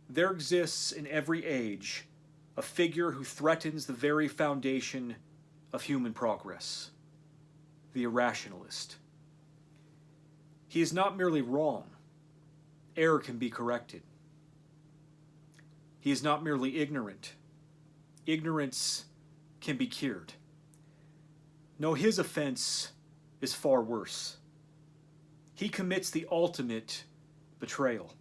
there exists in every age a figure who threatens the very foundation of human progress, the irrationalist. He is not merely wrong. Error can be corrected. He is not merely ignorant. Ignorance can be cured. No, his offense is far worse. He commits the ultimate betrayal,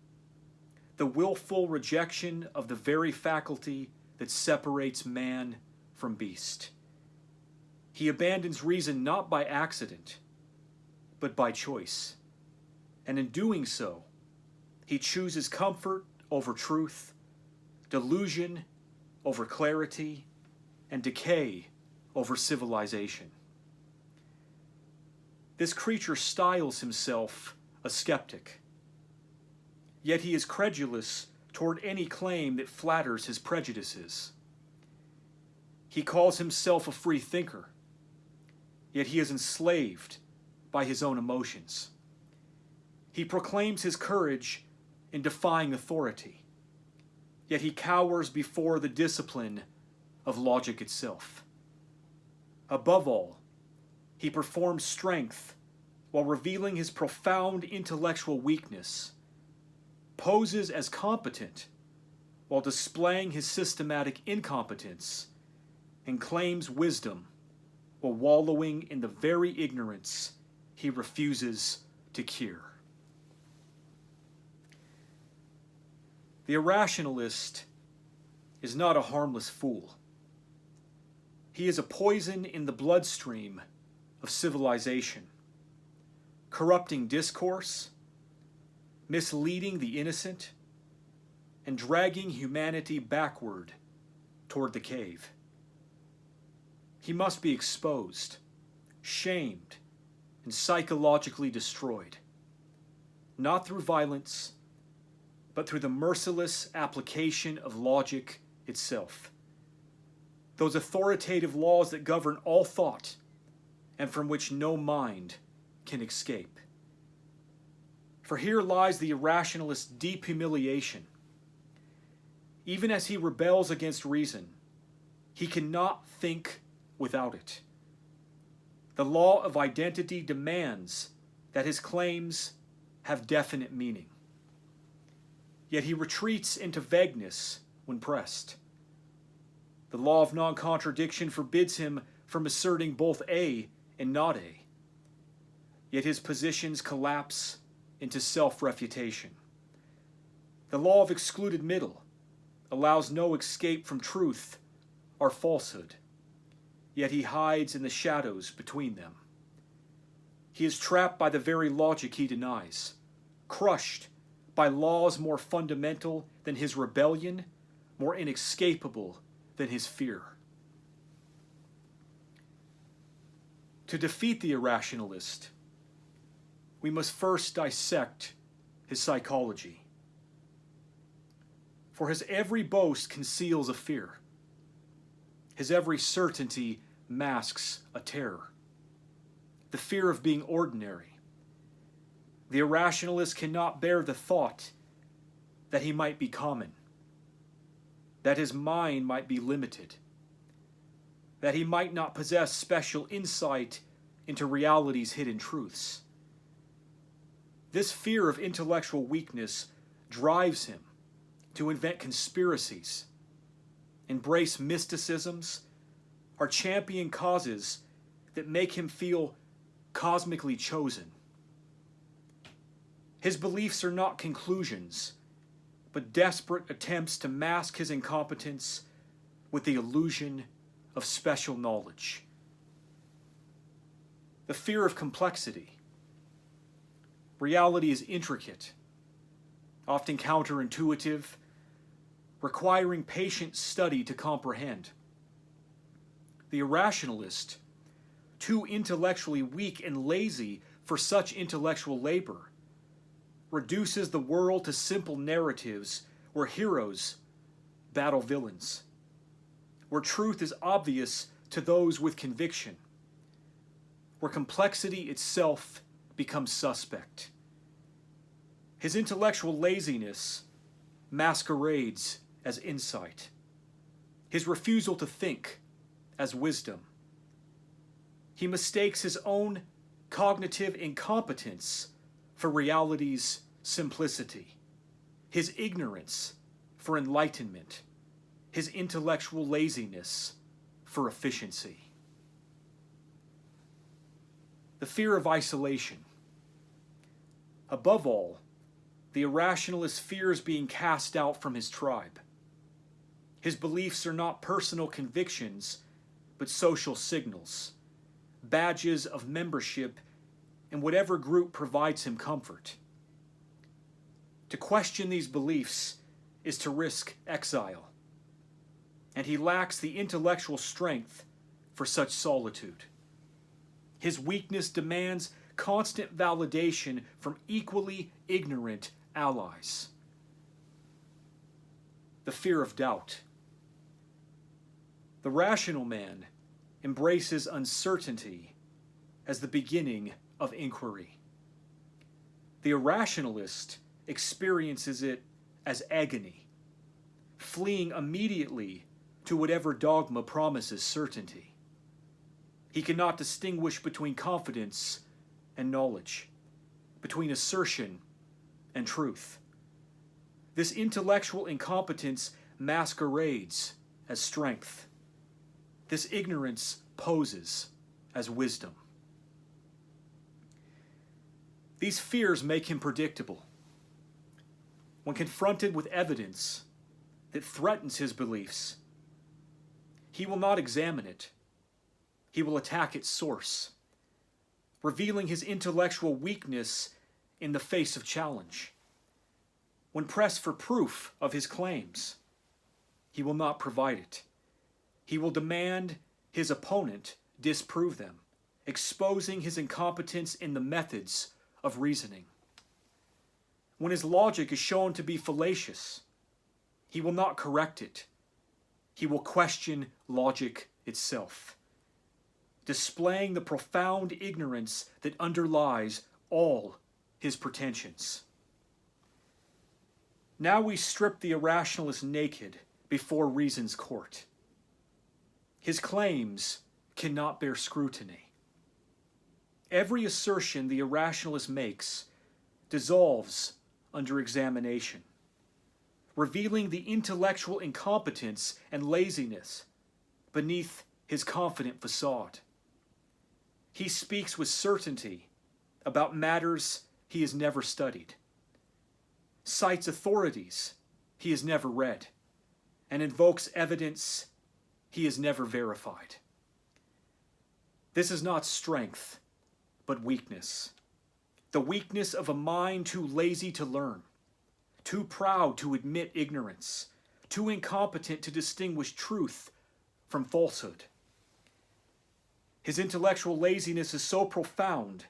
the willful rejection of the very faculty that separates man from beast. He abandons reason not by accident, but by choice. And in doing so, he chooses comfort over truth, delusion over clarity, and decay over civilization. This creature styles himself a skeptic, yet he is credulous toward any claim that flatters his prejudices. He calls himself a free thinker, yet he is enslaved by his own emotions. He proclaims his courage in defying authority, yet he cowers before the discipline of logic itself. Above all, he performs strength while revealing his profound intellectual weakness, poses as competent while displaying his systematic incompetence, and claims wisdom while wallowing in the very ignorance he refuses to cure. The irrationalist is not a harmless fool. He is a poison in the bloodstream of civilization, corrupting discourse, misleading the innocent, and dragging humanity backward toward the cave. He must be exposed, shamed, and psychologically destroyed, not through violence, but through the merciless application of logic itself. Those authoritative laws that govern all thought and from which no mind can escape. For here lies the irrationalist's deep humiliation. Even as he rebels against reason, he cannot think without it. The law of identity demands that his claims have definite meaning. Yet he retreats into vagueness when pressed. The law of non-contradiction forbids him from asserting both A and not A. Yet his positions collapse into self-refutation. The law of excluded middle allows no escape from truth or falsehood, yet he hides in the shadows between them. He is trapped by the very logic he denies, crushed by laws more fundamental than his rebellion, more inescapable than his fear. To defeat the irrationalist, we must first dissect his psychology. For his every boast conceals a fear. His every certainty masks a terror. The fear of being ordinary. The irrationalist cannot bear the thought that he might be common, that his mind might be limited, that he might not possess special insight into reality's hidden truths. This fear of intellectual weakness drives him to invent conspiracies, embrace mysticisms, or champion causes that make him feel cosmically chosen. His beliefs are not conclusions, but desperate attempts to mask his incompetence with the illusion of special knowledge. The fear of complexity. Reality is intricate, often counterintuitive, requiring patient study to comprehend. The irrationalist, too intellectually weak and lazy for such intellectual labor, reduces the world to simple narratives where heroes battle villains, where truth is obvious to those with conviction, where complexity itself becomes suspect. His intellectual laziness masquerades as insight, his refusal to think as wisdom. He mistakes his own cognitive incompetence for reality's simplicity, his ignorance for enlightenment, his intellectual laziness for efficiency. The fear of isolation. Above all, the irrationalist fears being cast out from his tribe. His beliefs are not personal convictions, but social signals, badges of membership in whatever group provides him comfort. To question these beliefs is to risk exile, and he lacks the intellectual strength for such solitude. His weakness demands constant validation from equally ignorant allies. The fear of doubt. The rational man embraces uncertainty as the beginning of inquiry. The irrationalist experiences it as agony, fleeing immediately to whatever dogma promises certainty. He cannot distinguish between confidence and knowledge, between assertion and truth. This intellectual incompetence masquerades as strength. This ignorance poses as wisdom. These fears make him predictable. When confronted with evidence that threatens his beliefs, he will not examine it. He will attack its source, revealing his intellectual weakness in the face of challenge. When pressed for proof of his claims, he will not provide it. He will demand his opponent disprove them, exposing his incompetence in the methods of reasoning. When his logic is shown to be fallacious, he will not correct it. He will question logic itself, displaying the profound ignorance that underlies all his pretensions. Now we strip the irrationalist naked before reason's court. His claims cannot bear scrutiny. Every assertion the irrationalist makes dissolves under examination, revealing the intellectual incompetence and laziness beneath his confident facade. He speaks with certainty about matters he has never studied, cites authorities he has never read, and invokes evidence he has never verified. This is not strength, but weakness. The weakness of a mind too lazy to learn, too proud to admit ignorance, too incompetent to distinguish truth from falsehood. His intellectual laziness is so profound,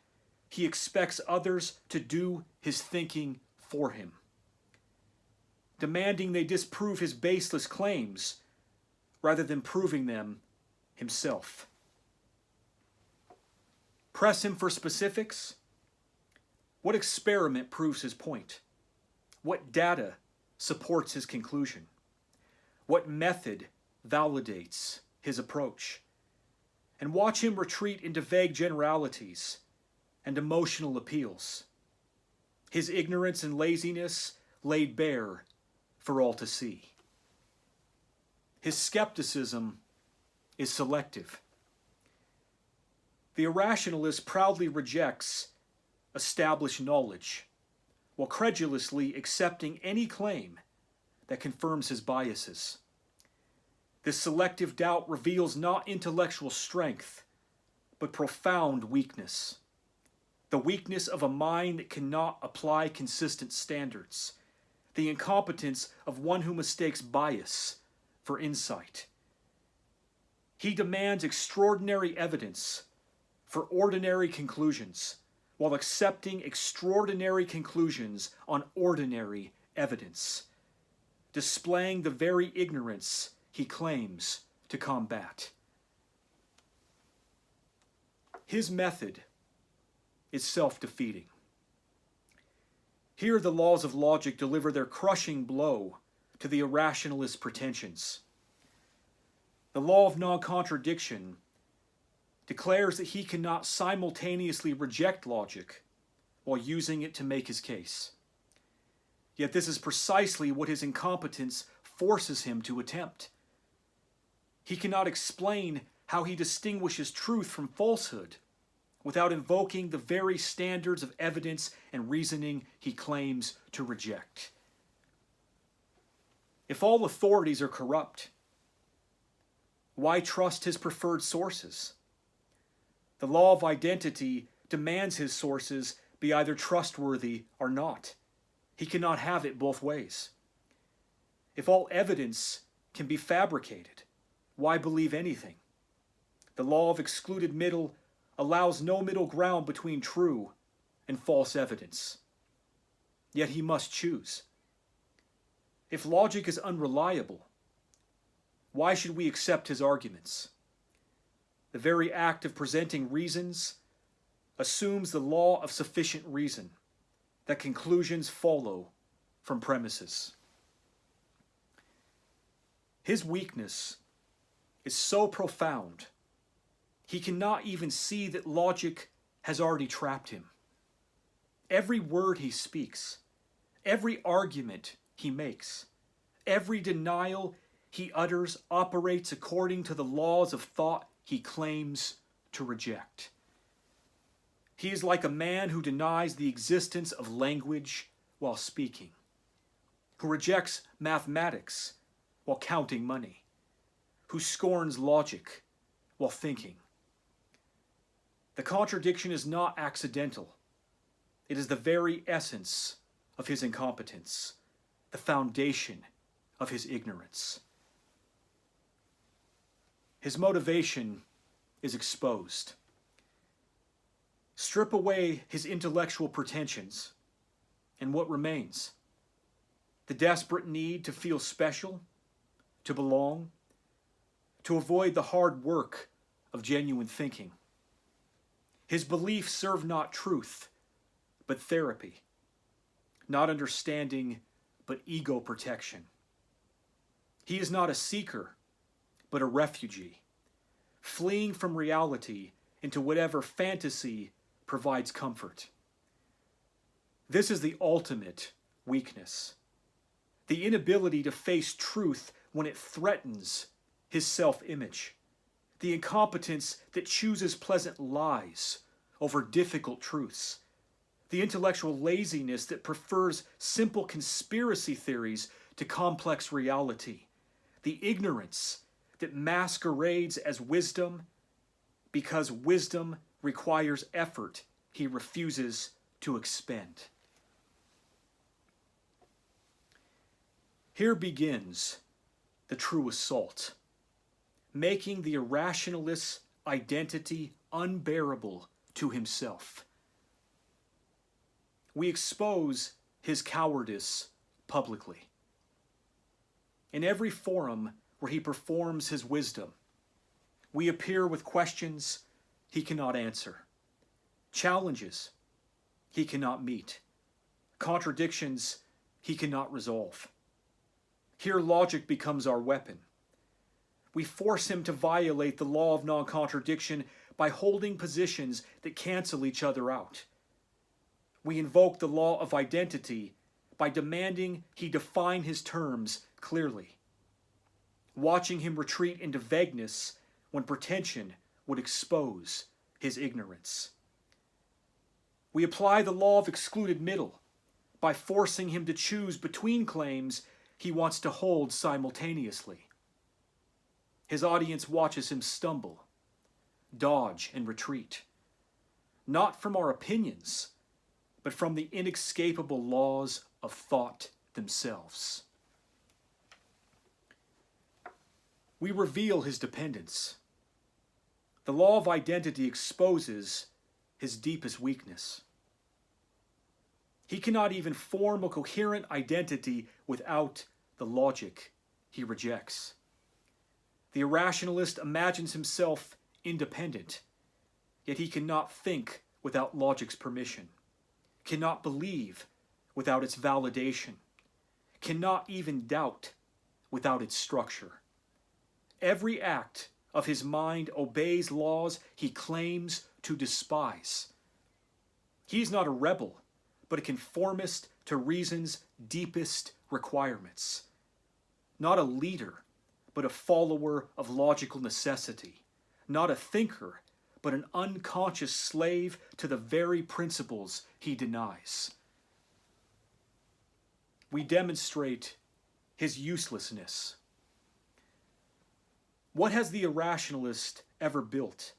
he expects others to do his thinking for him, demanding they disprove his baseless claims rather than proving them himself. Press him for specifics. What experiment proves his point? What data supports his conclusion? What method validates his approach? And watch him retreat into vague generalities and emotional appeals, his ignorance and laziness laid bare for all to see. His skepticism is selective. The irrationalist proudly rejects established knowledge, while credulously accepting any claim that confirms his biases. This selective doubt reveals not intellectual strength, but profound weakness. The weakness of a mind that cannot apply consistent standards. The incompetence of one who mistakes bias for insight. He demands extraordinary evidence for ordinary conclusions, while accepting extraordinary conclusions on ordinary evidence, displaying the very ignorance he claims to combat. His method is self-defeating. Here the laws of logic deliver their crushing blow to the irrationalist pretensions. The law of non-contradiction declares that he cannot simultaneously reject logic while using it to make his case. Yet this is precisely what his incompetence forces him to attempt. He cannot explain how he distinguishes truth from falsehood without invoking the very standards of evidence and reasoning he claims to reject. If all authorities are corrupt, why trust his preferred sources? The law of identity demands his sources be either trustworthy or not. He cannot have it both ways. If all evidence can be fabricated, why believe anything? The law of excluded middle allows no middle ground between true and false evidence. Yet he must choose. If logic is unreliable, why should we accept his arguments? The very act of presenting reasons assumes the law of sufficient reason, that conclusions follow from premises. His weakness is so profound, he cannot even see that logic has already trapped him. Every word he speaks, every argument he makes, every denial he utters operates according to the laws of thought he claims to reject. He is like a man who denies the existence of language while speaking, who rejects mathematics while counting money, who scorns logic while thinking. The contradiction is not accidental. It is the very essence of his incompetence, the foundation of his ignorance. His motivation is exposed. Strip away his intellectual pretensions, and what remains? The desperate need to feel special, to belong, to avoid the hard work of genuine thinking. His beliefs serve not truth, but therapy, not understanding, but ego protection. He is not a seeker, but a refugee, fleeing from reality into whatever fantasy provides comfort. This is the ultimate weakness, the inability to face truth when it threatens his self-image, the incompetence that chooses pleasant lies over difficult truths, the intellectual laziness that prefers simple conspiracy theories to complex reality, the ignorance that masquerades as wisdom because wisdom requires effort he refuses to expend. Here begins the true assault, making the irrationalist's identity unbearable to himself. We expose his cowardice publicly. In every forum where he performs his wisdom, we appear with questions he cannot answer, challenges he cannot meet, contradictions he cannot resolve. Here logic becomes our weapon. We force him to violate the law of non-contradiction by holding positions that cancel each other out. We invoke the law of identity by demanding he define his terms clearly, watching him retreat into vagueness when pretension would expose his ignorance. We apply the law of excluded middle by forcing him to choose between claims he wants to hold simultaneously. His audience watches him stumble, dodge, and retreat, not from our opinions, but from the inescapable laws of thought themselves. We reveal his dependence. The law of identity exposes his deepest weakness. He cannot even form a coherent identity without the logic he rejects. The irrationalist imagines himself independent, yet he cannot think without logic's permission, cannot believe without its validation, cannot even doubt without its structure. Every act of his mind obeys laws he claims to despise. He is not a rebel, but a conformist to reason's deepest requirements. Not a leader, but a follower of logical necessity. Not a thinker, but an unconscious slave to the very principles he denies. We demonstrate his uselessness. What has the irrationalist ever built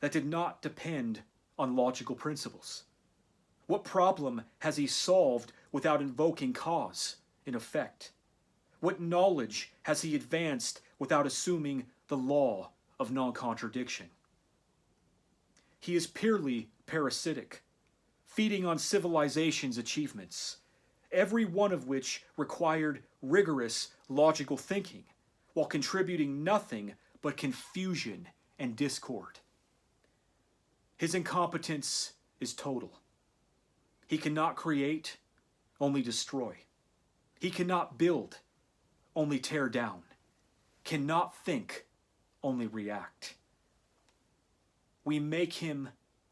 that did not depend on logical principles? What problem has he solved without invoking cause and effect? What knowledge has he advanced without assuming the law of non-contradiction? He is purely parasitic, feeding on civilization's achievements, every one of which required rigorous logical thinking, while contributing nothing but confusion and discord. His incompetence is total. He cannot create, only destroy. He cannot build, only tear down. Cannot think, only react. We make him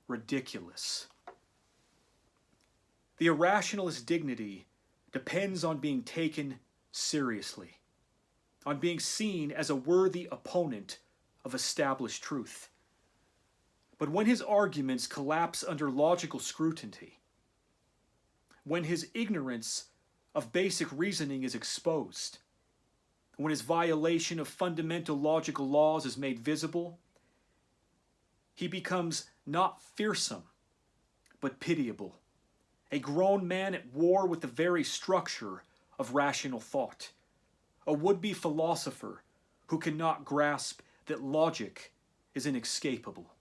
ridiculous. The irrationalist dignity depends on being taken seriously, on being seen as a worthy opponent of established truth. But when his arguments collapse under logical scrutiny, when his ignorance of basic reasoning is exposed, when his violation of fundamental logical laws is made visible, he becomes not fearsome, but pitiable, a grown man at war with the very structure of rational thought, a would-be philosopher who cannot grasp that logic is inescapable,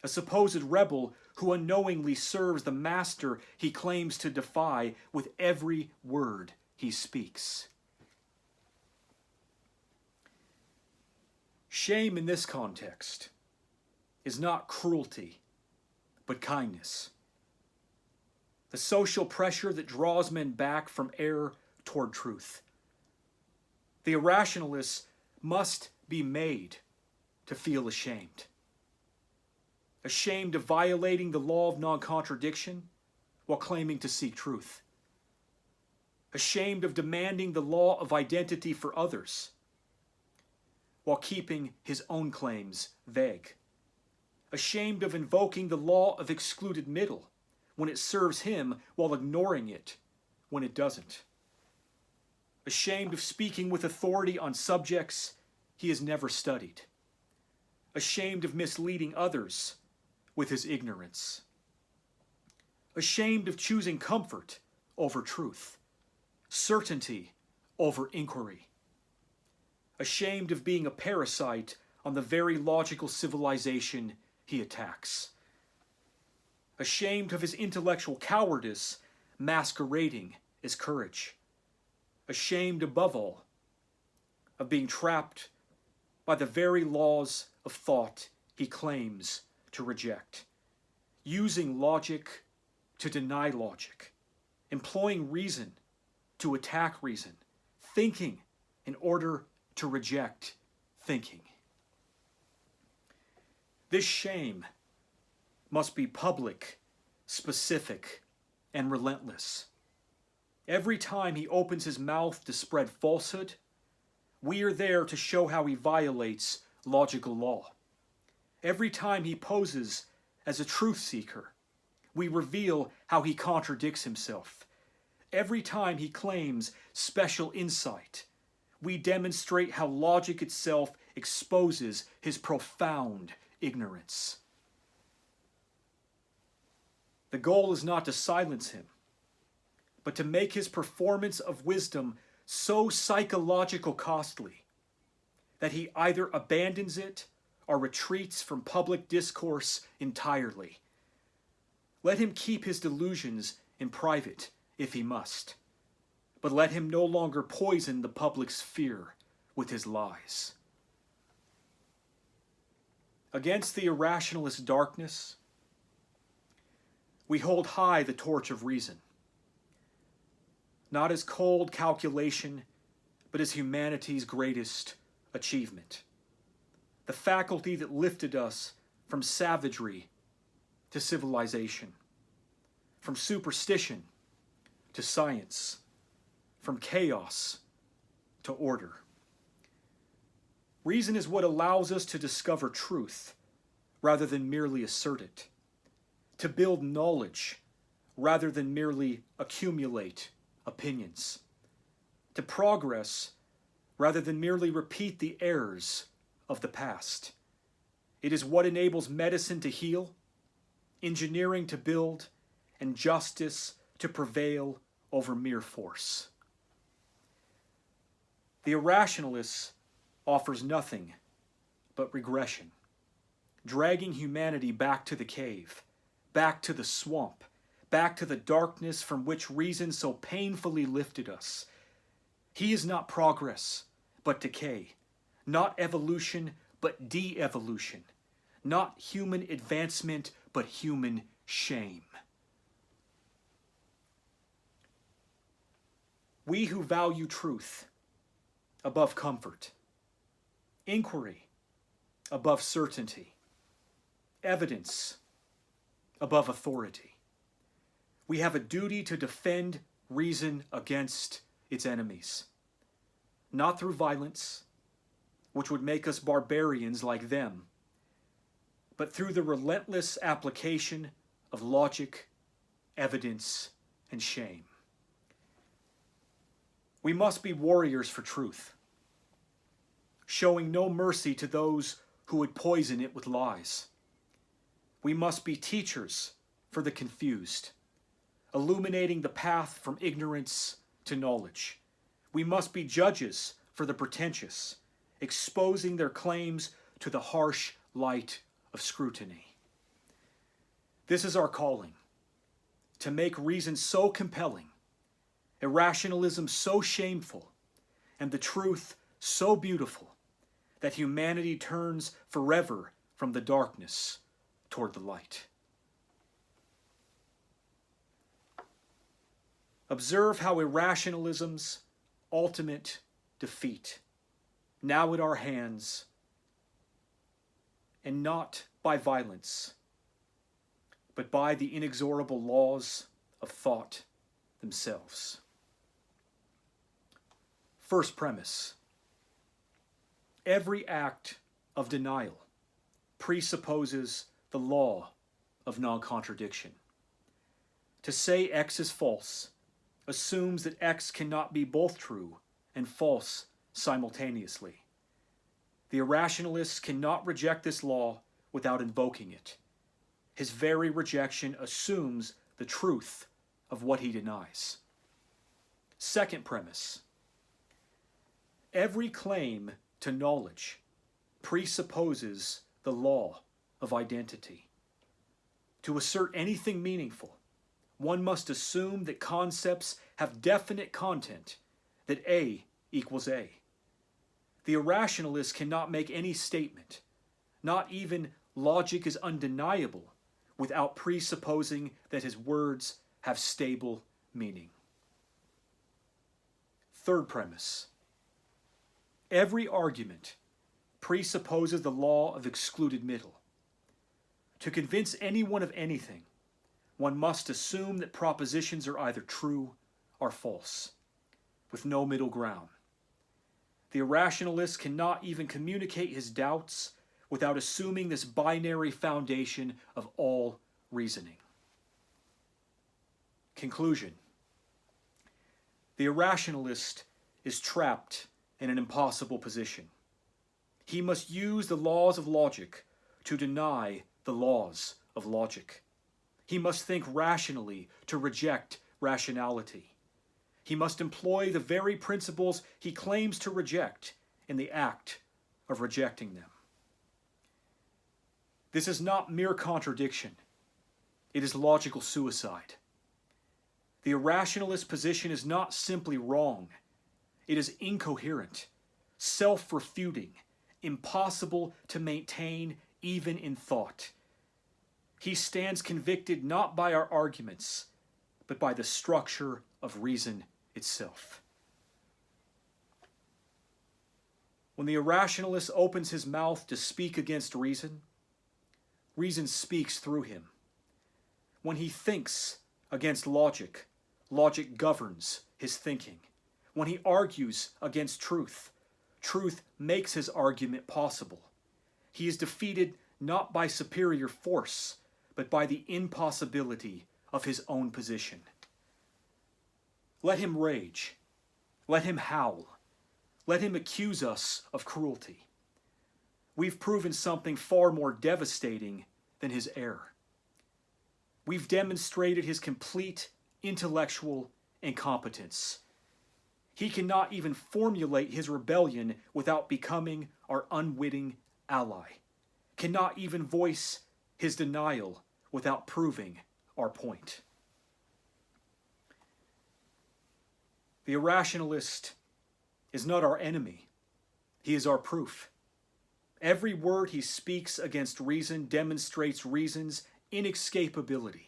a supposed rebel who unknowingly serves the master he claims to defy with every word he speaks. Shame in this context is not cruelty, but kindness. The social pressure that draws men back from error toward truth. The irrationalists must be made to feel ashamed. Ashamed of violating the law of non-contradiction while claiming to seek truth. Ashamed of demanding the law of identity for others while keeping his own claims vague. Ashamed of invoking the law of excluded middle when it serves him while ignoring it when it doesn't. Ashamed of speaking with authority on subjects he has never studied. Ashamed of misleading others with his ignorance. Ashamed of choosing comfort over truth, certainty over inquiry. Ashamed of being a parasite on the very logical civilization he attacks. Ashamed of his intellectual cowardice masquerading as courage. Ashamed above all of being trapped by the very laws of thought he claims to reject, using logic to deny logic, employing reason to attack reason, thinking in order to reject thinking. This shame must be public, specific, and relentless. Every time he opens his mouth to spread falsehood, we are there to show how he violates logical law. Every time he poses as a truth seeker, we reveal how he contradicts himself. Every time he claims special insight, we demonstrate how logic itself exposes his profound ignorance. The goal is not to silence him, but to make his performance of wisdom so psychological costly that he either abandons it or retreats from public discourse entirely. Let him keep his delusions in private if he must, but let him no longer poison the public's fear with his lies. Against the irrationalist darkness, we hold high the torch of reason. not as cold calculation, but as humanity's greatest achievement. The faculty that lifted us from savagery to civilization, from superstition to science, from chaos to order. Reason is what allows us to discover truth rather than merely assert it, to build knowledge rather than merely accumulate opinions, to progress rather than merely repeat the errors of the past. It is what enables medicine to heal, engineering to build, and justice to prevail over mere force. The irrationalist offers nothing but regression, dragging humanity back to the cave, back to the swamp, back to the darkness from which reason so painfully lifted us. He is not progress, but decay, not evolution, but de-evolution, not human advancement, but human shame. We who value truth above comfort, inquiry above certainty, evidence above authority. We have a duty to defend reason against its enemies, not through violence, which would make us barbarians like them, but through the relentless application of logic, evidence, and shame. We must be warriors for truth, showing no mercy to those who would poison it with lies. We must be teachers for the confused, illuminating the path from ignorance to knowledge. We must be judges for the pretentious, exposing their claims to the harsh light of scrutiny. This is our calling, to make reason so compelling, irrationalism so shameful, and the truth so beautiful that humanity turns forever from the darkness toward the light. Observe how irrationalism's ultimate defeat, now at our hands, and not by violence, but by the inexorable laws of thought themselves. First premise: every act of denial presupposes the law of non-contradiction. To say X is false assumes that X cannot be both true and false simultaneously. The irrationalist cannot reject this law without invoking it. His very rejection assumes the truth of what he denies. Second premise: every claim to knowledge presupposes the law of identity. To assert anything meaningful, one must assume that concepts have definite content, that A equals A. The irrationalist cannot make any statement, not even logic is undeniable, without presupposing that his words have stable meaning. Third premise: every argument presupposes the law of excluded middle. To convince anyone of anything, one must assume that propositions are either true or false, with no middle ground. The irrationalist cannot even communicate his doubts without assuming this binary foundation of all reasoning. Conclusion: the irrationalist is trapped in an impossible position. He must use the laws of logic to deny the laws of logic. He must think rationally to reject rationality. He must employ the very principles he claims to reject in the act of rejecting them. This is not mere contradiction. It is logical suicide. The irrationalist position is not simply wrong. It is incoherent, self-refuting, impossible to maintain even in thought. He stands convicted not by our arguments, but by the structure of reason itself. When the irrationalist opens his mouth to speak against reason, reason speaks through him. When he thinks against logic, logic governs his thinking. When he argues against truth, truth makes his argument possible. He is defeated not by superior force, but by the impossibility of his own position. Let him rage. Let him howl. Let him accuse us of cruelty. We've proven something far more devastating than his error. We've demonstrated his complete intellectual incompetence. He cannot even formulate his rebellion without becoming our unwitting ally, cannot even voice his denial without proving our point. The irrationalist is not our enemy. He is our proof. Every word he speaks against reason demonstrates reason's inescapability.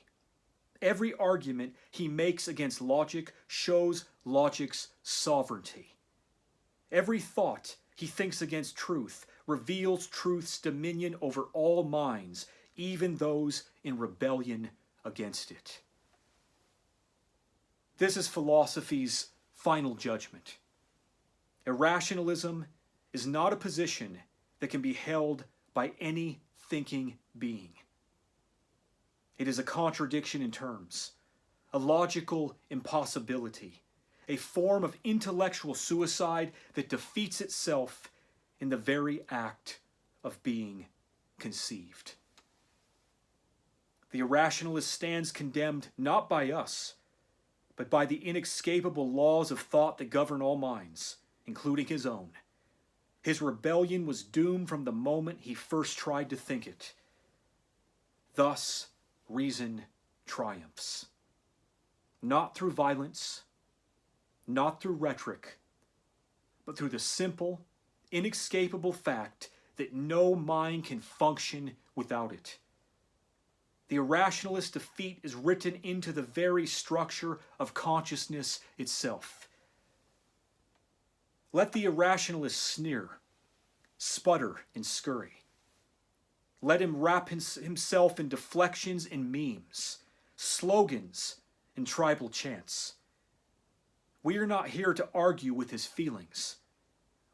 Every argument he makes against logic shows logic's sovereignty. Every thought he thinks against truth reveals truth's dominion over all minds, even those in rebellion against it. This is philosophy's final judgment. Irrationalism is not a position that can be held by any thinking being. It is a contradiction in terms, a logical impossibility, a form of intellectual suicide that defeats itself in the very act of being conceived. The irrationalist stands condemned not by us, but by the inescapable laws of thought that govern all minds, including his own. His rebellion was doomed from the moment he first tried to think it. Thus, reason triumphs. Not through violence, not through rhetoric, but through the simple, inescapable fact that no mind can function without it. The irrationalist defeat is written into the very structure of consciousness itself. Let the irrationalist sneer, sputter, and scurry. Let him wrap himself in deflections and memes, slogans and tribal chants. We are not here to argue with his feelings.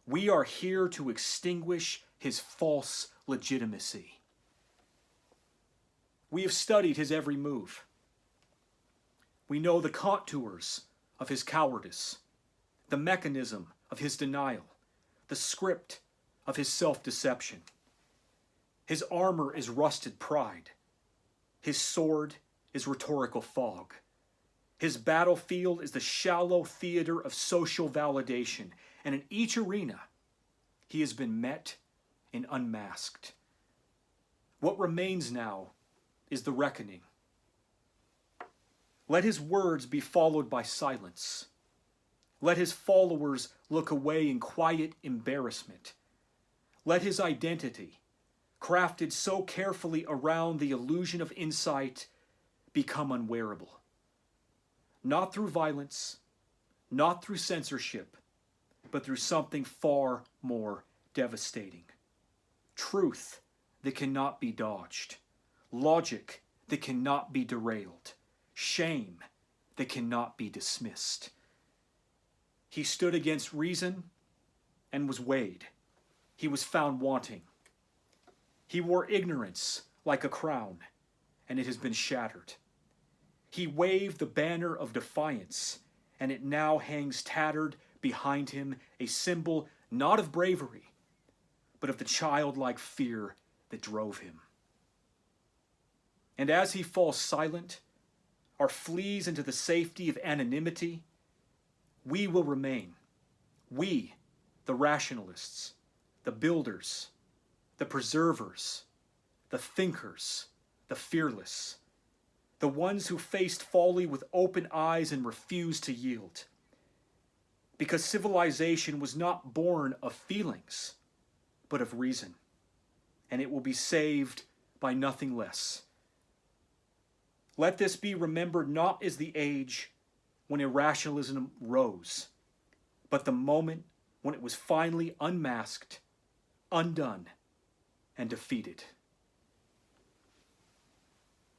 We are here to extinguish his false legitimacy. We have studied his every move. We know the contours of his cowardice, the mechanism of his denial, the script of his self-deception. His armor is rusted pride. His sword is rhetorical fog. His battlefield is the shallow theater of social validation, and in each arena, he has been met and unmasked. What remains now is the reckoning. Let his words be followed by silence. Let his followers look away in quiet embarrassment. Let his identity, crafted so carefully around the illusion of insight, become unwearable. Not through violence, not through censorship, but through something far more devastating. Truth that cannot be dodged. Logic that cannot be derailed. Shame that cannot be dismissed. He stood against reason and was weighed. He was found wanting. He wore ignorance like a crown, and it has been shattered. He waved the banner of defiance, and it now hangs tattered behind him, a symbol not of bravery, but of the childlike fear that drove him. And as he falls silent, or flees into the safety of anonymity, we will remain. We, the rationalists, the builders, the preservers, the thinkers, the fearless, the ones who faced folly with open eyes and refused to yield. Because civilization was not born of feelings, but of reason, and it will be saved by nothing less. Let this be remembered not as the age when irrationalism rose, but the moment when it was finally unmasked, undone, and defeated.